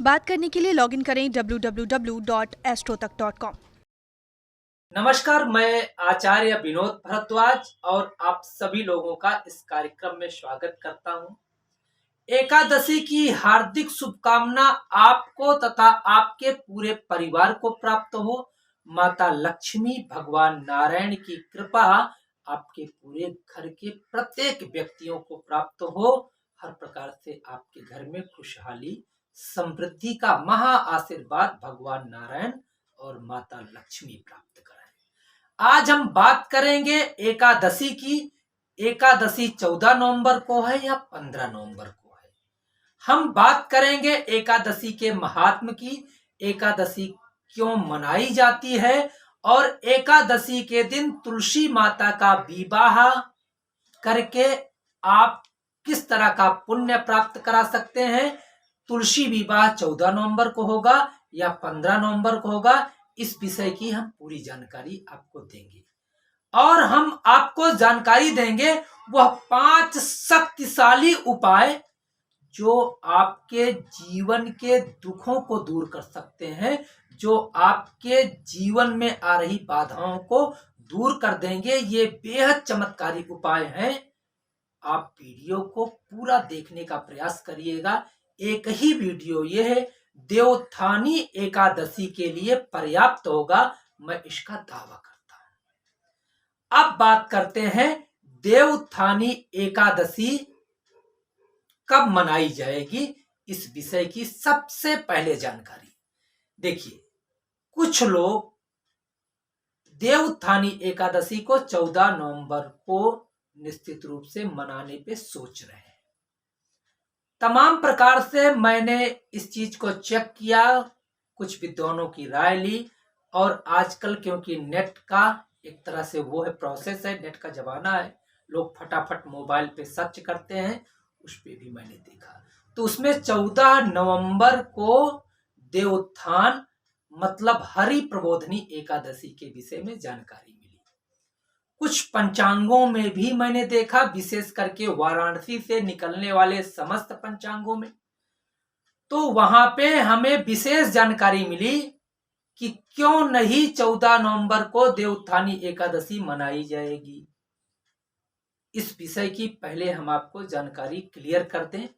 बात करने के लिए लॉगिन करें www.astrotak.com। नमस्कार, मैं आचार्य विनोद भारद्वाज और आप सभी लोगों का इस कार्यक्रम में स्वागत करता हूं। एकादशी की हार्दिक शुभकामना आपको तथा आपके पूरे परिवार को प्राप्त हो। माता लक्ष्मी, भगवान नारायण की कृपा आपके पूरे घर के प्रत्येक व्यक्तियों को प्राप्त हो। हर प्रकार से आपके घर में खुशहाली, समृद्धि का महा आशीर्वाद भगवान नारायण और माता लक्ष्मी प्राप्त कराएं। आज हम बात करेंगे एकादशी की। एकादशी 14 नवंबर को है या 15 नवंबर को है। हम बात करेंगे एकादशी के महात्म की, एकादशी क्यों मनाई जाती है और एकादशी के दिन तुलसी माता का विवाह करके आप किस तरह का पुण्य प्राप्त करा सकते हैं। तुलसी विवाह 14 नवंबर को होगा या 15 नवंबर को होगा, इस विषय की हम पूरी जानकारी आपको देंगे और हम आपको जानकारी देंगे वह 5 शक्तिशाली उपाय जो आपके जीवन के दुखों को दूर कर सकते हैं, जो आपके जीवन में आ रही बाधाओं को दूर कर देंगे। ये बेहद चमत्कारी उपाय हैं। आप वीडियो को पूरा देखने का प्रयास करिएगा। एक ही वीडियो ये है, देवोत्थानी एकादशी के लिए पर्याप्त होगा, मैं इसका दावा करता हूं। अब बात करते हैं देवोत्थानी एकादशी कब मनाई जाएगी, इस विषय की सबसे पहले जानकारी देखिए। कुछ लोग देवोत्थानी एकादशी को 14 नवंबर को निश्चित रूप से मनाने पे सोच रहे हैं। तमाम प्रकार से मैंने इस चीज को चेक किया, कुछ विद्वानों की राय ली और आजकल क्योंकि नेट का एक तरह से वो है प्रोसेस है, नेट का जमाना है, लोग फटाफट मोबाइल पे सर्च करते हैं, उस पे भी मैंने देखा तो उसमें 14 नवंबर को देवोत्थान मतलब हरि प्रबोधनी एकादशी के विषय में जानकारी मिली। कुछ पंचांगों में भी मैंने देखा, विशेष करके वाराणसी से निकलने वाले समस्त पंचांगों में, तो वहां पे हमें विशेष जानकारी मिली कि क्यों नहीं 14 नवंबर को देवोत्थानी एकादशी मनाई जाएगी। इस विषय की पहले हम आपको जानकारी क्लियर कर दें,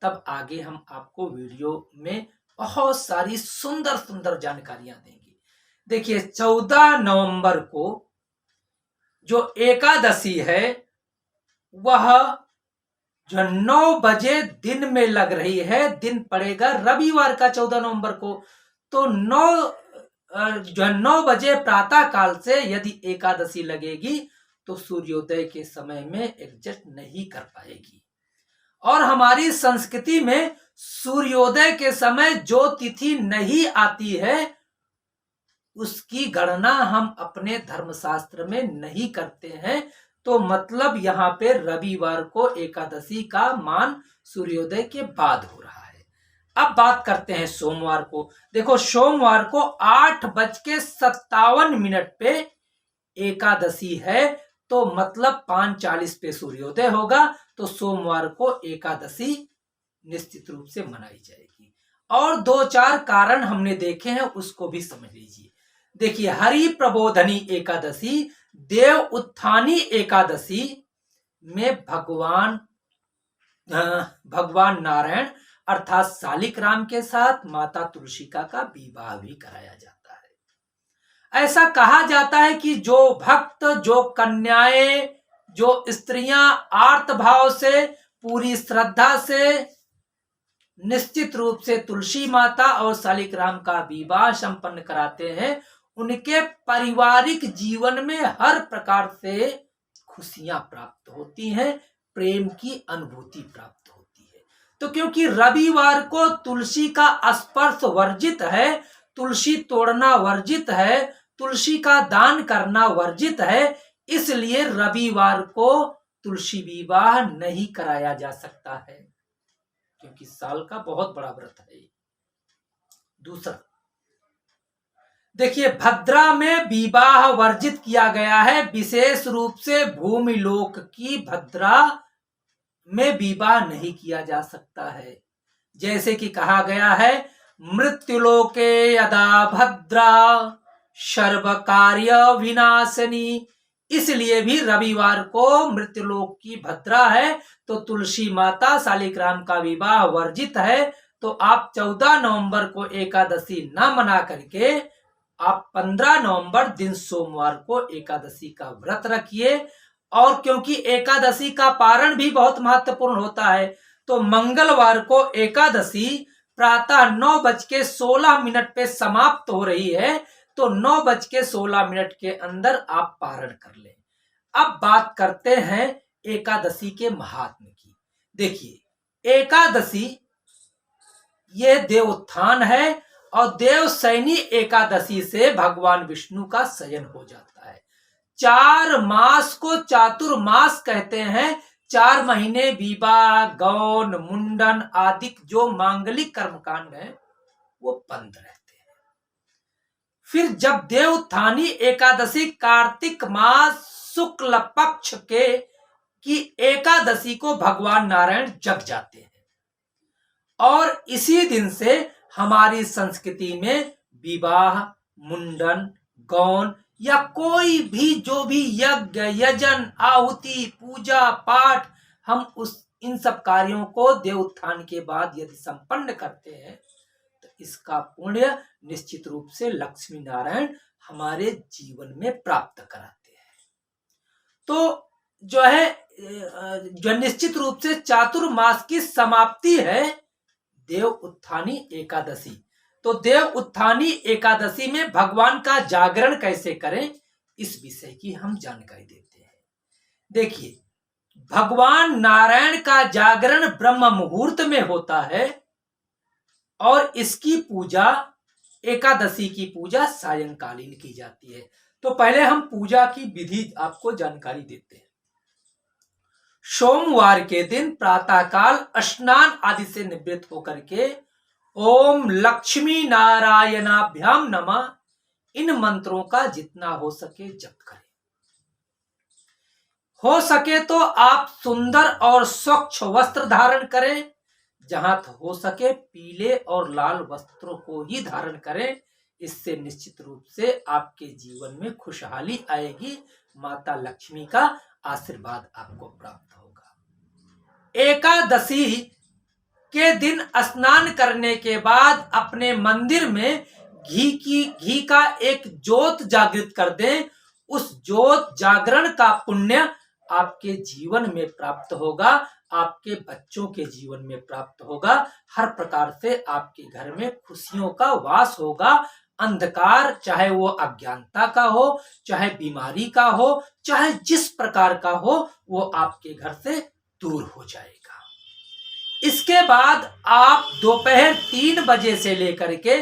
तब आगे हम आपको वीडियो में बहुत सारी सुंदर सुंदर जानकारियां देंगे। देखिए 14 नवंबर को जो एकादशी है वह जो 9 बजे दिन में लग रही है, दिन पड़ेगा रविवार का 14 नवंबर को, तो 9 बजे प्रातः काल से यदि एकादशी लगेगी तो सूर्योदय के समय में एडजस्ट नहीं कर पाएगी। और हमारी संस्कृति में सूर्योदय के समय जो तिथि नहीं आती है उसकी गणना हम अपने धर्मशास्त्र में नहीं करते हैं, तो मतलब यहाँ पे रविवार को एकादशी का मान सूर्योदय के बाद हो रहा है। अब बात करते हैं सोमवार को। देखो सोमवार को 8:57 पे एकादशी है, तो मतलब 5:40 पे सूर्योदय होगा, तो सोमवार को एकादशी निश्चित रूप से मनाई जाएगी। और 2-4 कारण हमने देखे हैं, उसको भी समझ लीजिए। देखिए हरि प्रबोधनी एकादशी, देव उत्थानी एकादशी में भगवान नारायण अर्थात शालिग्राम के साथ माता तुलसिका का विवाह भी कराया जाता है। ऐसा कहा जाता है कि जो भक्त, जो कन्याएं, जो स्त्रियां आर्त भाव से, पूरी श्रद्धा से निश्चित रूप से तुलसी माता और शालिग्राम का विवाह संपन्न कराते हैं, उनके पारिवारिक जीवन में हर प्रकार से खुशियां प्राप्त होती हैं, प्रेम की अनुभूति प्राप्त होती है। तो क्योंकि रविवार को तुलसी का स्पर्श वर्जित है, तुलसी तोड़ना वर्जित है, तुलसी का दान करना वर्जित है, इसलिए रविवार को तुलसी विवाह नहीं कराया जा सकता है, क्योंकि साल का बहुत बड़ा व्रत है। दूसरा देखिए भद्रा में विवाह वर्जित किया गया है, विशेष रूप से भूमि लोक की भद्रा में विवाह नहीं किया जा सकता है। जैसे कि कहा गया है मृत्युलोके यदा भद्रा सर्व कार्य विनाशनी। इसलिए भी रविवार को मृत्युलोक की भद्रा है, तो तुलसी माता शालिग्राम का विवाह वर्जित है। तो आप 14 नवंबर को एकादशी न मना करके आप 15 नवंबर दिन सोमवार को एकादशी का व्रत रखिए। और क्योंकि एकादशी का पारण भी बहुत महत्वपूर्ण होता है, तो मंगलवार को एकादशी प्रातः 9:16 पे समाप्त हो रही है, तो 9:16 के अंदर आप पारण कर लें। अब बात करते हैं एकादशी के महात्म्य की। देखिए, एकादशी ये देव उत्थान है, और देव शयनी एकादशी से भगवान विष्णु का शयन हो जाता है। 4 मास को चातुर्मास कहते हैं। 4 महीने विवाह, गौन, मुंडन आदि जो मांगलिक कर्मकांड है वो बंद रहते हैं। फिर जब देवउत्थानी एकादशी कार्तिक मास शुक्ल पक्ष की एकादशी को भगवान नारायण जग जाते हैं, और इसी दिन से हमारी संस्कृति में विवाह, मुंडन, गौन या कोई भी जो भी यज्ञ, यजन, आहुति, पूजा पाठ, हम इन सब कार्यों को देवउत्थान के बाद यदि संपन्न करते हैं, तो इसका पुण्य निश्चित रूप से लक्ष्मी नारायण हमारे जीवन में प्राप्त कराते हैं। तो जो है, जो निश्चित रूप से चातुर्मास की समाप्ति है देव उत्थानी एकादशी। तो देव उत्थानी एकादशी में भगवान का जागरण कैसे करें, इस विषय की हम जानकारी देते हैं। देखिए, भगवान नारायण का जागरण ब्रह्म मुहूर्त में होता है, और इसकी पूजा, एकादशी की पूजा सायंकालीन की जाती है। तो पहले हम पूजा की विधि आपको जानकारी देते हैं। सोमवार के दिन प्रातःकाल स्नान आदि से निवृत्त होकर के ओम लक्ष्मी नारायणाभ्याम नमः इन मंत्रों का जितना हो सके जप करें। हो सके तो आप सुंदर और स्वच्छ वस्त्र धारण करें। जहां हो सके पीले और लाल वस्त्रों को ही धारण करें। इससे निश्चित रूप से आपके जीवन में खुशहाली आएगी, माता लक्ष्मी का आशीर्वाद आपको प्राप्त होगा। एकादशी के दिन स्नान करने के बाद अपने मंदिर में घी का एक ज्योत जागृत कर दें। उस ज्योत जागरण का पुण्य आपके जीवन में प्राप्त होगा, आपके बच्चों के जीवन में प्राप्त होगा। हर प्रकार से आपके घर में खुशियों का वास होगा। अंधकार, चाहे वो अज्ञानता का हो, चाहे बीमारी का हो, चाहे जिस प्रकार का हो, वो आपके घर से दूर हो जाएगा। इसके बाद आप दोपहर 3 बजे से लेकर के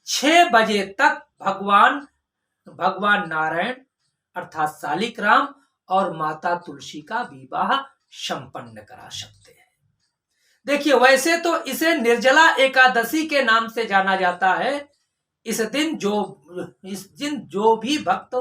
6 बजे तक भगवान नारायण अर्थात शालिग्राम और माता तुलसी का विवाह संपन्न करा सकते हैं। देखिए, वैसे तो इसे निर्जला एकादशी के नाम से जाना जाता है। इस दिन जो भी भक्त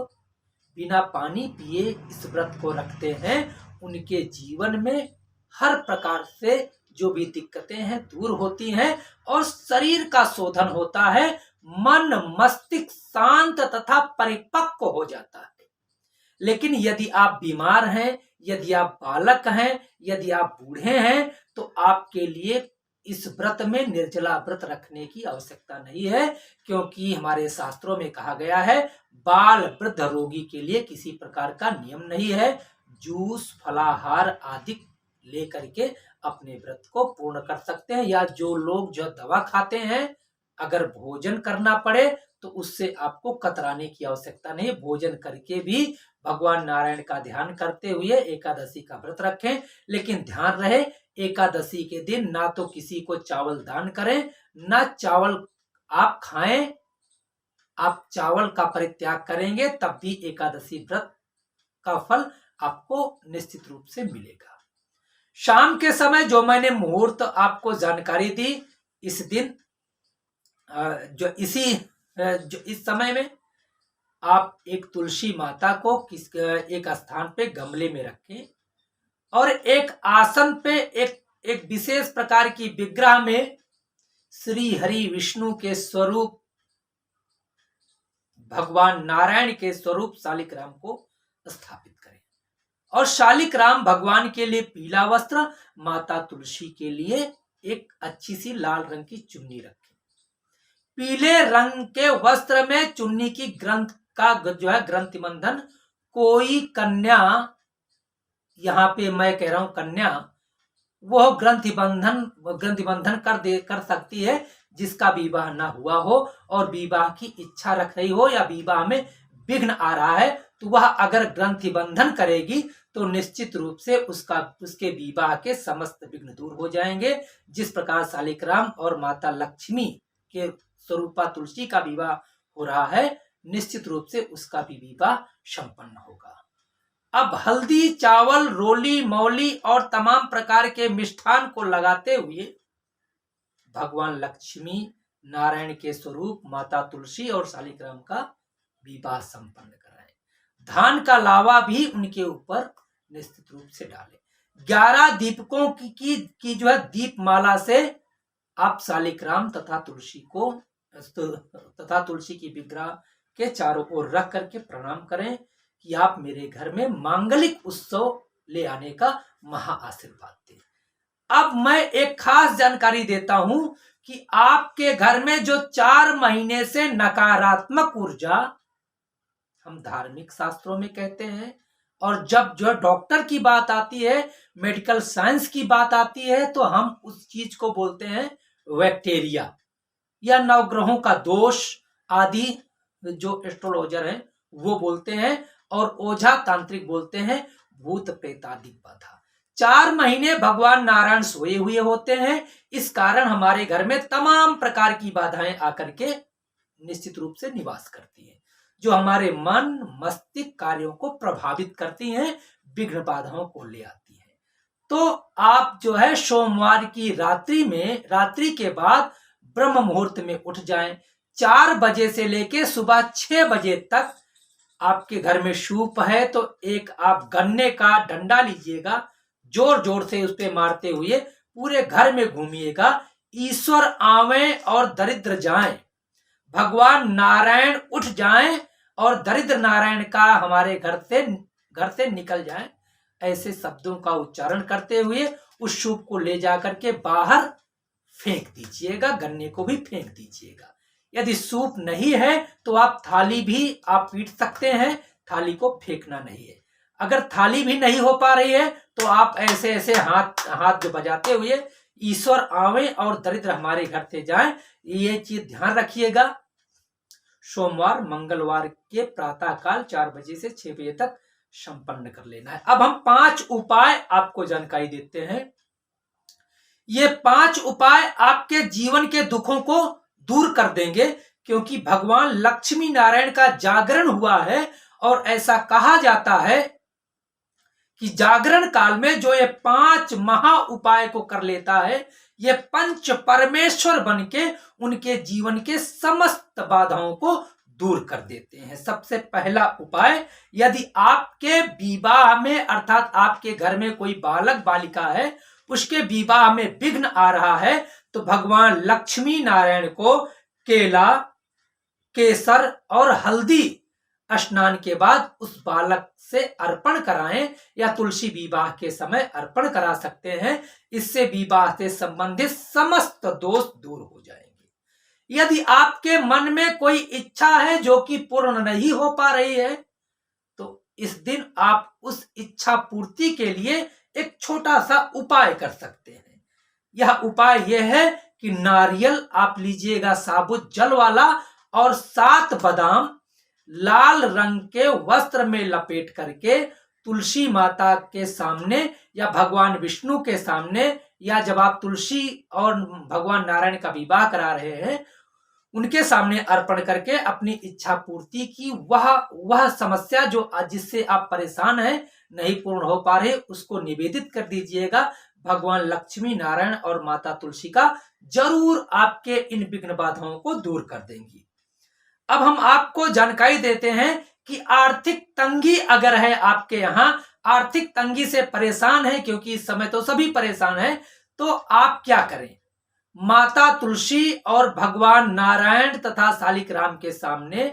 बिना पानी पिए इस व्रत को रखते हैं, उनके जीवन में हर प्रकार से जो भी दिक्कतें हैं दूर होती हैं, और शरीर का शोधन होता है। मन मस्तिष्क शांत तथा परिपक्व हो जाता है। लेकिन यदि आप बीमार हैं, यदि आप बालक हैं, यदि आप बूढ़े हैं, तो आपके लिए इस व्रत में निर्जला व्रत रखने की आवश्यकता नहीं है, क्योंकि हमारे शास्त्रों में कहा गया है बाल वृद्ध रोगी के लिए किसी प्रकार का नियम नहीं है। जूस, फलाहार आदि लेकर के अपने व्रत को पूर्ण कर सकते हैं। या जो लोग जो दवा खाते हैं, अगर भोजन करना पड़े तो उससे आपको कतराने की आवश्यकता नहीं। भोजन करके भी भगवान नारायण का ध्यान करते हुए एकादशी का व्रत रखें। लेकिन ध्यान रहे, एकादशी के दिन ना तो किसी को चावल दान करें, ना चावल आप खाएं। आप चावल का परित्याग करेंगे तब भी एकादशी व्रत का फल आपको निश्चित रूप से मिलेगा। शाम के समय जो मैंने मुहूर्त आपको जानकारी दी, इस दिन जो इस समय में आप एक तुलसी माता को एक स्थान पे गमले में रखें, और एक आसन पे एक विशेष प्रकार की विग्रह में श्री हरि विष्णु के स्वरूप भगवान नारायण के स्वरूप शालिग्राम को स्थापित करें। और शालिग्राम भगवान के लिए पीला वस्त्र, माता तुलसी के लिए एक अच्छी सी लाल रंग की चुन्नी रखें। पीले रंग के वस्त्र में चुन्नी की ग्रंथ का जो है ग्रंथि बंधन कोई कन्या, यहां पे मैं कह रहा हूं कन्या, वह ग्रंथि बंधन कर सकती है जिसका विवाह ना हुआ हो और विवाह की इच्छा रख रही हो या विवाह में विघ्न आ रहा है, तो वह अगर ग्रंथि बंधन करेगी तो निश्चित रूप से उसके विवाह के समस्त विघ्न दूर हो जाएंगे। जिस प्रकार शालिग्राम और माता लक्ष्मी के स्वरूपा तुलसी का विवाह हो रहा है, निश्चित रूप से उसका भी विवाह संपन्न होगा। अब हल्दी, चावल, रोली, मौली और तमाम प्रकार के मिष्ठान को लगाते हुए भगवान लक्ष्मी नारायण के स्वरूप माता तुलसी और शालिग्राम का विवाह संपन्न कराएं। धान का लावा भी उनके ऊपर निश्चित रूप से डालें। 11 दीपकों की जो है दीपमाला से आप शालिग्राम तथा तुलसी की विग्रह के चारों ओर रख करके प्रणाम करें कि आप मेरे घर में मांगलिक उत्सव ले आने का महा आशीर्वाद दें। अब मैं एक खास जानकारी देता हूं कि आपके घर में जो 4 महीने से नकारात्मक ऊर्जा, हम धार्मिक शास्त्रों में कहते हैं, और जब जो डॉक्टर की बात आती है, मेडिकल साइंस की बात आती है, तो हम उस चीज को बोलते हैं बैक्टीरिया या नवग्रहों का दोष आदि, जो एस्ट्रोलॉजर हैं वो बोलते हैं, और ओझा तांत्रिक बोलते हैं भूत प्रेत आदि बाधा। 4 महीने भगवान नारायण सोए हुए होते हैं, इस कारण हमारे घर में तमाम प्रकार की बाधाएं आकर के निश्चित रूप से निवास करती हैं, जो हमारे मन मस्तिष्क कार्यों को प्रभावित करती हैं, विघ्न बाधाओं को ले आती हैं। तो आप जो है सोमवार की रात्रि के बाद ब्रह्म मुहूर्त में उठ जाएं। 4 बजे से लेके सुबह 6 बजे तक आपके घर में शुभ है तो एक आप गन्ने का डंडा लीजिएगा, जोर जोर से उस पे मारते हुए पूरे घर में घूमिएगा। ईश्वर आवे और दरिद्र जाएं, भगवान नारायण उठ जाएं और दरिद्र नारायण का हमारे घर से निकल जाएं, ऐसे शब्दों का उच्चारण करते हुए उस शुभ को ले जाकर के बाहर फेंक दीजिएगा, गन्ने को भी फेंक दीजिएगा। यदि सूप नहीं है तो आप थाली भी आप पीट सकते हैं, थाली को फेंकना नहीं है। अगर थाली भी नहीं हो पा रही है तो आप ऐसे ऐसे हाथ जो बजाते हुए ईश्वर आवे और दरिद्र हमारे घर से जाएं, ये चीज ध्यान रखिएगा। सोमवार मंगलवार के प्रातः काल 4 बजे से 6 बजे तक संपन्न कर लेना है। अब हम 5 उपाय आपको जानकारी देते हैं। ये 5 उपाय आपके जीवन के दुखों को दूर कर देंगे, क्योंकि भगवान लक्ष्मी नारायण का जागरण हुआ है और ऐसा कहा जाता है कि जागरण काल में जो ये 5 महा उपाय को कर लेता है, ये पंच परमेश्वर बन के उनके जीवन के समस्त बाधाओं को दूर कर देते हैं। सबसे पहला उपाय, यदि आपके विवाह में अर्थात आपके घर में कोई बालक बालिका है, उसके विवाह में विघ्न आ रहा है, तो भगवान लक्ष्मी नारायण को केला, केसर और हल्दी स्नान के बाद उस बालक से अर्पण कराएं, या तुलसी विवाह के समय अर्पण करा सकते हैं। इससे विवाह से संबंधित समस्त दोष दूर हो जाएंगे। यदि आपके मन में कोई इच्छा है जो कि पूर्ण नहीं हो पा रही है, तो इस दिन आप उस इच्छा पूर्ति के लिए एक छोटा सा उपाय कर सकते हैं। यह उपाय यह है कि नारियल आप लीजिएगा साबुत जल वाला, और 7 बादाम लाल रंग के वस्त्र में लपेट करके तुलसी माता के सामने या भगवान विष्णु के सामने, या जब आप तुलसी और भगवान नारायण का विवाह करा रहे हैं उनके सामने अर्पण करके अपनी इच्छा पूर्ति की वह समस्या जो जिससे आप परेशान हैं, नहीं पूर्ण हो पा रहे, उसको निवेदित कर दीजिएगा। भगवान लक्ष्मी नारायण और माता तुलसी का जरूर आपके इन विघ्न बाधाओं को दूर कर देंगी। अब हम आपको जानकारी देते हैं कि आर्थिक तंगी अगर है आपके यहाँ, आर्थिक तंगी से परेशान है, क्योंकि इस समय तो सभी परेशान हैं, तो आप क्या करें। माता तुलसी और भगवान नारायण तथा शालिग्राम के सामने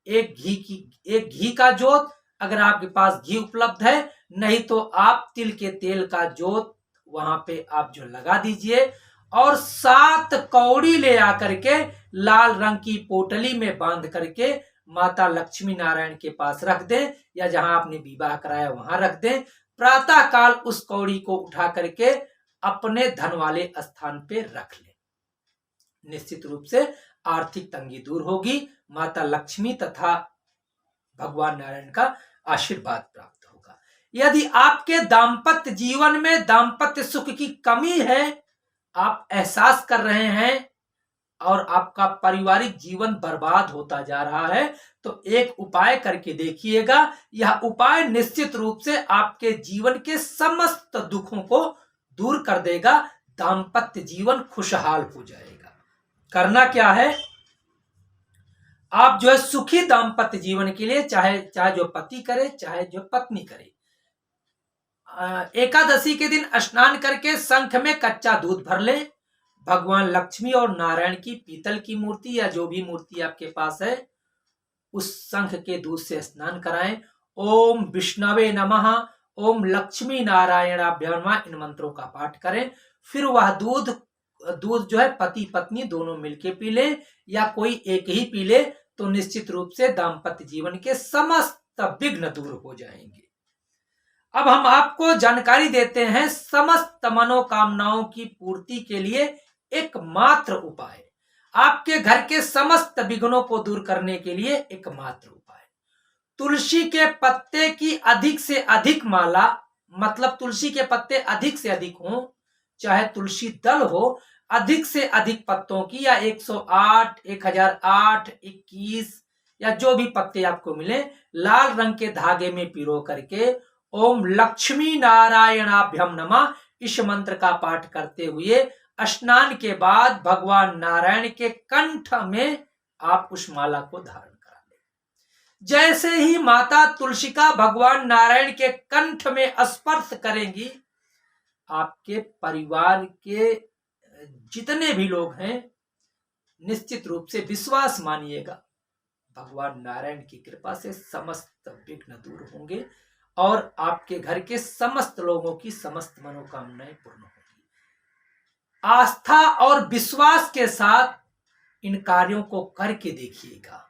एक घी का जोत, अगर आपके पास घी उपलब्ध है, नहीं तो आप तिल के तेल का जोत वहां पे आप जो लगा दीजिए और 7 कौड़ी ले आकर के लाल रंग की पोटली में बांध करके माता लक्ष्मी नारायण के पास रख दें या जहां आपने विवाह कराया वहां रख दें। प्रातः काल उस कौड़ी को उठा करके अपने धन वाले स्थान पे रख लें। निश्चित रूप से आर्थिक तंगी दूर होगी, माता लक्ष्मी तथा भगवान नारायण का आशीर्वाद प्राप्त होगा। यदि आपके दाम्पत्य जीवन में दाम्पत्य सुख की कमी है, आप एहसास कर रहे हैं और आपका पारिवारिक जीवन बर्बाद होता जा रहा है, तो एक उपाय करके देखिएगा। यह उपाय निश्चित रूप से आपके जीवन के समस्त दुखों को दूर कर देगा, दाम्पत्य जीवन खुशहाल हो जाएगा। करना क्या है, आप जो है सुखी दाम्पत्य जीवन के लिए चाहे जो पति करे चाहे जो पत्नी करे, एकादशी के दिन स्नान करके शंख में कच्चा दूध भर लें। भगवान लक्ष्मी और नारायण की पीतल की मूर्ति या जो भी मूर्ति आपके पास है उस शंख के दूध से स्नान कराएं। ओम विष्णवे नमः, ओम लक्ष्मी नारायणाभ्याम नमः, इन मंत्रों का पाठ करें। फिर वह दूध जो है पति पत्नी दोनों मिलके पी ले या कोई एक ही पी ले, तो निश्चित रूप से दाम्पत्य जीवन के समस्त विघ्न दूर हो जाएंगे। अब हम आपको जानकारी देते हैं समस्त मनोकामनाओं की पूर्ति के लिए एकमात्र उपाय, आपके घर के समस्त विघ्नों को दूर करने के लिए एकमात्र उपाय, तुलसी के पत्ते की अधिक से अधिक माला, मतलब तुलसी के पत्ते अधिक से अधिक हों, चाहे तुलसी दल हो, अधिक से अधिक पत्तों की या 108, 1008, 21 या जो भी पत्ते आपको मिले, लाल रंग के धागे में पिरो करके ओम लक्ष्मी नारायणाभ्यम नमः इस मंत्र का पाठ करते हुए स्नान के बाद भगवान नारायण के कंठ में आप उस माला को धारण करा लें। जैसे ही माता तुलसिका भगवान नारायण के कंठ में स्पर्श करेंगी, आपके परिवार के जितने भी लोग हैं निश्चित रूप से विश्वास मानिएगा, भगवान नारायण की कृपा से समस्त विघ्न दूर होंगे और आपके घर के समस्त लोगों की समस्त मनोकामनाएं पूर्ण होंगी। आस्था और विश्वास के साथ इन कार्यों को करके देखिएगा,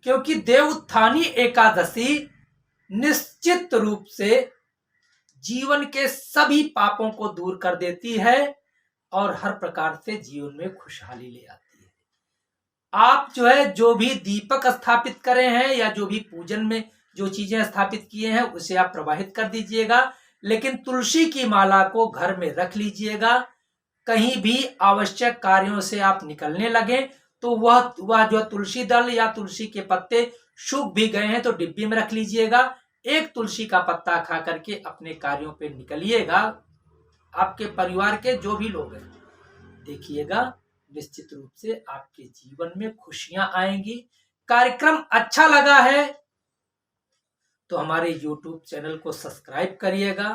क्योंकि देवउत्थानी एकादशी निश्चित रूप से जीवन के सभी पापों को दूर कर देती है और हर प्रकार से जीवन में खुशहाली ले आती है। आप जो है जो भी दीपक स्थापित करे हैं या जो भी पूजन में जो चीजें स्थापित किए हैं उसे आप प्रवाहित कर दीजिएगा, लेकिन तुलसी की माला को घर में रख लीजिएगा। कहीं भी आवश्यक कार्यों से आप निकलने लगे तो वह जो तुलसी दल या तुलसी के पत्ते सूख भी गए हैं तो डिब्बी में रख लीजिएगा। एक तुलसी का पत्ता खा करके अपने कार्यों पे निकलिएगा। आपके परिवार के जो भी लोग हैं, देखिएगा निश्चित रूप से आपके जीवन में खुशियां आएंगी। कार्यक्रम अच्छा लगा है तो हमारे YouTube चैनल को सब्सक्राइब करिएगा,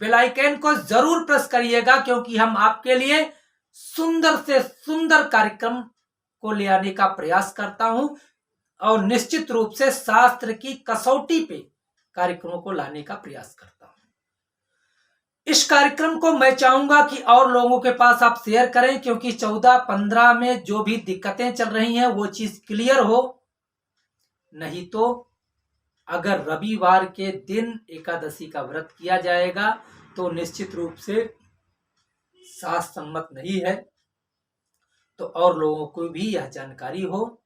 बेल आइकन को जरूर प्रेस करिएगा, क्योंकि हम आपके लिए सुंदर से सुंदर कार्यक्रम को ले आने का प्रयास करता हूं और निश्चित रूप से शास्त्र की कसौटी पे कार्यक्रमों को लाने का प्रयास करता हूं। इस कार्यक्रम को मैं चाहूंगा कि और लोगों के पास आप शेयर करें, क्योंकि 14-15 में जो भी दिक्कतें चल रही हैं वो चीज क्लियर हो। नहीं तो अगर रविवार के दिन एकादशी का व्रत किया जाएगा तो निश्चित रूप से शास्त्र सम्मत नहीं है, तो और लोगों को भी यह जानकारी हो,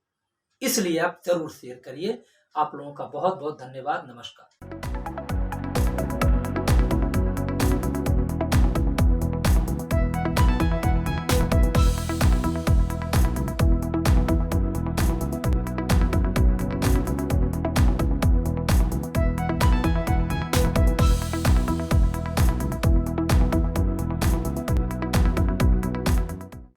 इसलिए आप जरूर शेयर करिए। आप लोगों का बहुत बहुत धन्यवाद। नमस्कार।